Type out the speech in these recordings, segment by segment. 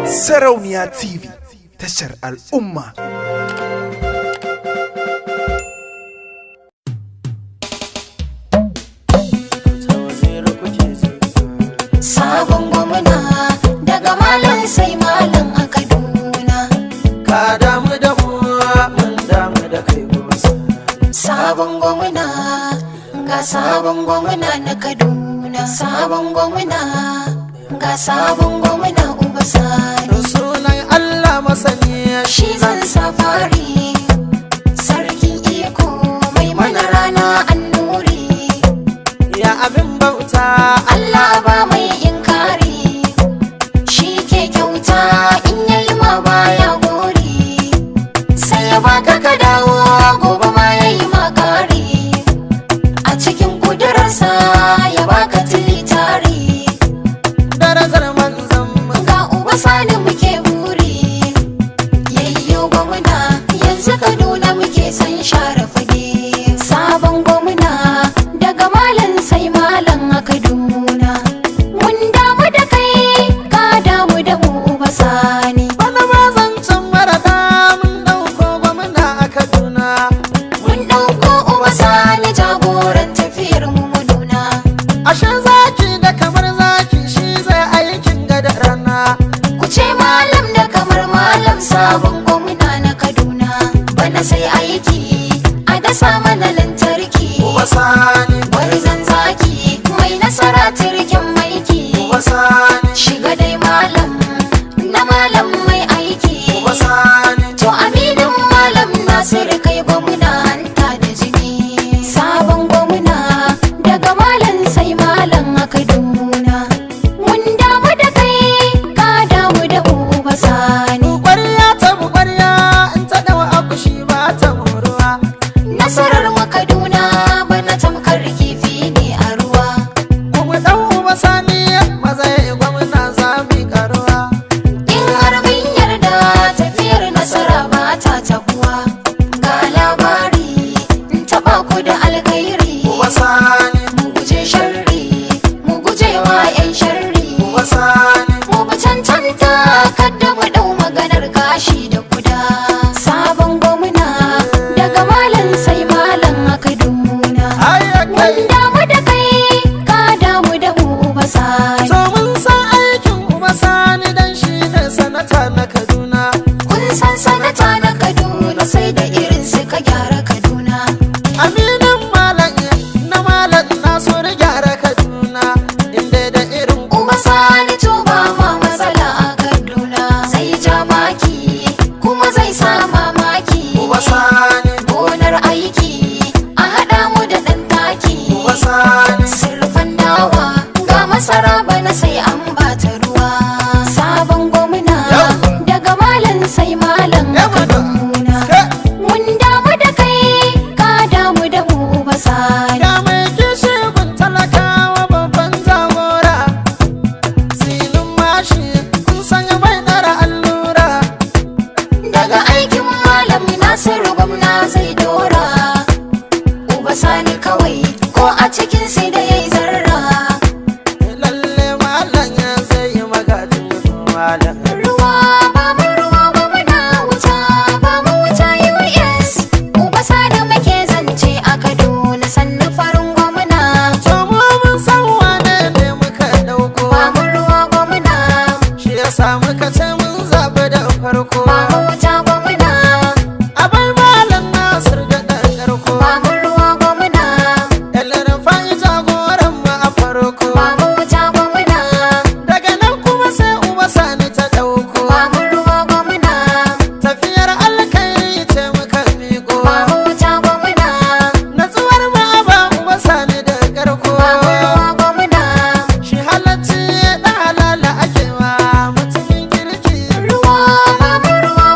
Sarauniya TV, tashar al'umma. Sabon gwamna daga malam sai malam a Kaduna. Ka damu da mu, mun damu da kai gosa. Sabon gwamna ga sabon gwamna na Kaduna. Sabon gwamna ga sabon gwamna Uba Sani. Sunan Allah masani Shi zan safari, sarkin iko mai mana rana annuri. ya abin bauta. Allah ba mai inkari, shi ke kyauta in yayi ma baya gori. Sai ya baka ka dawo gobe ma yayi ma kari. A cikin kudurarsa ya baka tilitari. Darajar manzon mu Ga Uba Sani muke buri, yayyo gwamna yanzu Kaduna muke son share fage. Sabon gwamna daga malam sai malam a Kaduna. Mun damu da kai, ka damu da mu Uba Sani. bana ma zancen marada mun dauko gwamna a Kaduna. Mun ɗauko Uba Sani jagoran tafiyar mu Muduna. Ashe zaki da kamar zaki shi zai aikin gada rana. Ku ce malam da kamar malam sabon gwamna na Kaduna. Bana sai aiki a dasa mana lantarki. Uba Sani, Gwarzon zaki mai nasara turken maiki. Uba Sani, Shiga dai malam na malam mai aiki. Uba Sani. To aminin malam Nasiru kai gwamna hanta da jini. Sabon gwamna daga malam sai malam a Kaduna. Mun damu da kai, ka damu da Uba Sani. Ƙwarya ta mu ƙwarya in ta dawa akushi ba ta muruwa. Nasarar mu Kaduna bana tamkar kifi ne a ruwa. Kuma ɗan Uba Sani maza ya gwamna zabi karuwa. In har mun yarda tafiyar nasara ba ta tabuwa. Ga labari in taɓa ku da alkhairi. Uba Sani, Mu guje sharri, mu guje wa 'yan sharri. Uba Sani. Mu bi cancanta kadda mu ɗau maganar gashi da kuda. Sabon gwamna daga malam sai malam a Kaduna. Mun damu da kai, ka damu da mu Uba Sani. To mun san aikin Uba Sani dan shi ne sanata na Kaduna. Kun san sanata na Kaduna sai da irin su ka gyara Kaduna. Aminin malam na malam na so da gyara Kaduna. Inda da irin Uba Sani to ba ma matsala a Kaduna. Zai ja maki kuma zai sa mamaki. Uba Sani, Gonar aiki a haɗa mu da ɗan taki. Uba Sani. Sirfan dawa ga masara bana sai an bata ruwa. Sabon gwamna daga malam sai malam a Kaduna. Mun damu da kai, ka damu da mu Uba Sani. Ga mai kishi gun talakawa babban jagora. Silin mashi kun san bai ɗara allura. Daga aikin malam Nasiru gwamna zai dora. Uba Sani kawai ko a cikin sai da yayi zarra. Lalle malam ya zai yi magajin malam. Ruwa ba mu ruwa gwamna wuta ba mu wuta US. Uba Sani muke zance a Kaduna sannu farin gwamna. To mu mun san wane ne muka ɗauko. Ba mu ruwa gwamna, Shi ya sa muka ce mun zaɓi da farko. ba mu wuta gwamna, Abai malam Nasir da ɗan ƙarko. ba mu ruwa gwamna, Yalarin fa'i jagoran mu a farko. ba mu wuta gwamna, Daga nan kuma sai Uba Sani ta ɗauko. ba mu ruwa gwamna, Tafiyar alkairi ce muka miƙo. ba mu wuta gwamna. Natsuwar mu a ba Uba Sani da ƙarko. Ba mu ruwa gwamna, Shi halacci ɗan halala ake wa mutumin kirki. ruwa ba mu ruwa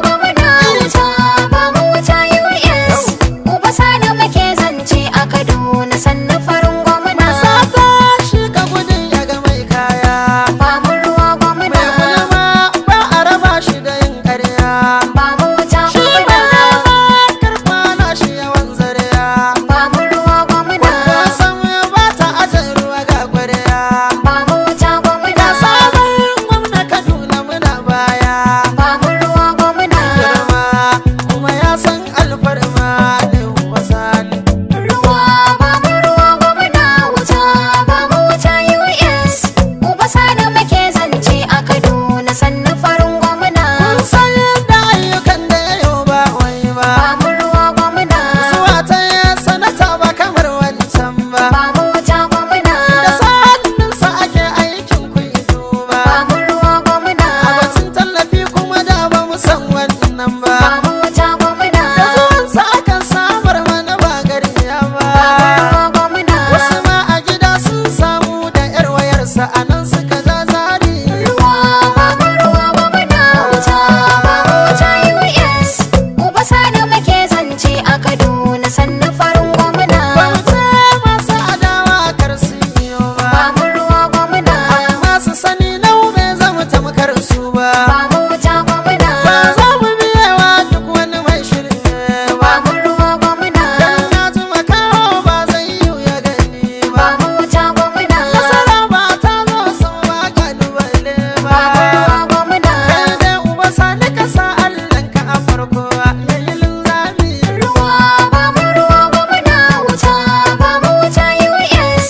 ba. ba mu wuta gwamna. Ba za mu biyewa duk wani mai shirme Ba ba. mu ruwa gwamna. Dan na ji makaho ba zai yi ya gani Ba ba. mu wuta gwamna. Nasara ba ta zo sau ba kalubale Ba ba. mu ruwa gwamna. Kai dai uba sani ka sa Allahnka a farko ya yi linzami. Ruwa ba mu ruwa gwamna. Wuta ba mu wuta US.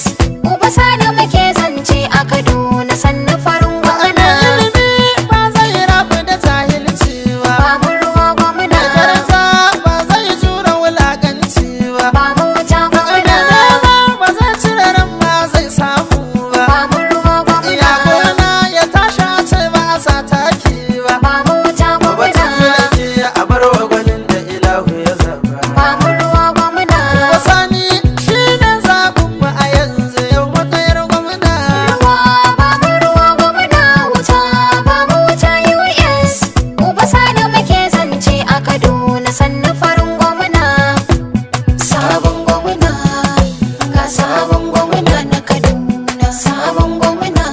Uba sani muke zance a Kaduna sannu farin gwamna. Ilimi ba zai rabu da jahilci Ba ba. mu ruwa gwamna. Garza ba zai jura wulakanci ba. Ba mu wuta gwamna. Ba zai cire ran ba zai samu ba. Ba mu ruwa Iya gwamna. gona ya tashi a ce ba a sa taki ba. Ba mu wuta Batun gwamna. mulki a bar wa gwanin da ilahu ya zaba. Ba mu ruwa gwamna. Wasani shi ne zaɓin mu a yanzu yau matsayar gwamna. Ruwa ba mu ruwa gwamna. Wuta ba mu wuta US. Uba sani muke zance a Kaduna sannu farin gwamna. Sabon gwamna. Ga sabon gwamna na Kaduna. Sabon gwamna.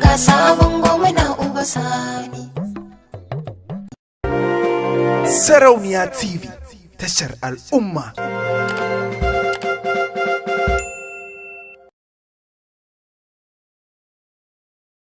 Ga sabon gwamna Uba Sani. Sarauniya TV, tashar al'umma.